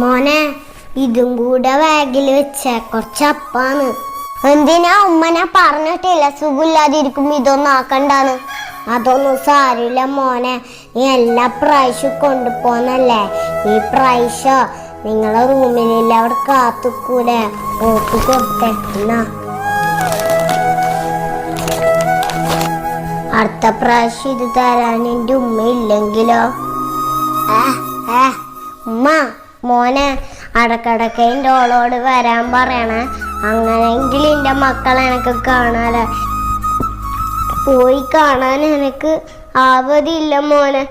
മോനെ ഇതും കൂടെ ബാഗിൽ വെച്ച കുറച്ചപ്പാണ്. എന്തിനാ ഉമ്മനെ പറഞ്ഞിട്ടില്ല സുഖമില്ലാതിരിക്കുമ്പോ ഇതൊന്നും ആക്കണ്ടാന്ന്. അതൊന്നും സാരില്ല മോനെ, നീ എല്ലാ പ്രാവശ്യവും കൊണ്ടുപോന്നല്ലേ. ഈ പ്രാവശ്യം നിങ്ങളെ റൂമിലില്ല, അവിടെ കാത്തുക്കൂലെ ഓട്ട് കൊടുത്തേ. എന്നാ അടുത്ത പ്രാവശ്യം ഇത് തരാൻ എൻ്റെ ഉമ്മ ഇല്ലെങ്കിലോ? ഉമ്മ മോനെ അടക്കടക്ക് എൻ്റെ ഓളോട് വരാൻ പറയണേ. അങ്ങനെയെങ്കിൽ എൻ്റെ മക്കളെ എനിക്ക് കാണാലോ. പോയി കാണാൻ എനിക്ക് ആവതില്ല മോനെ.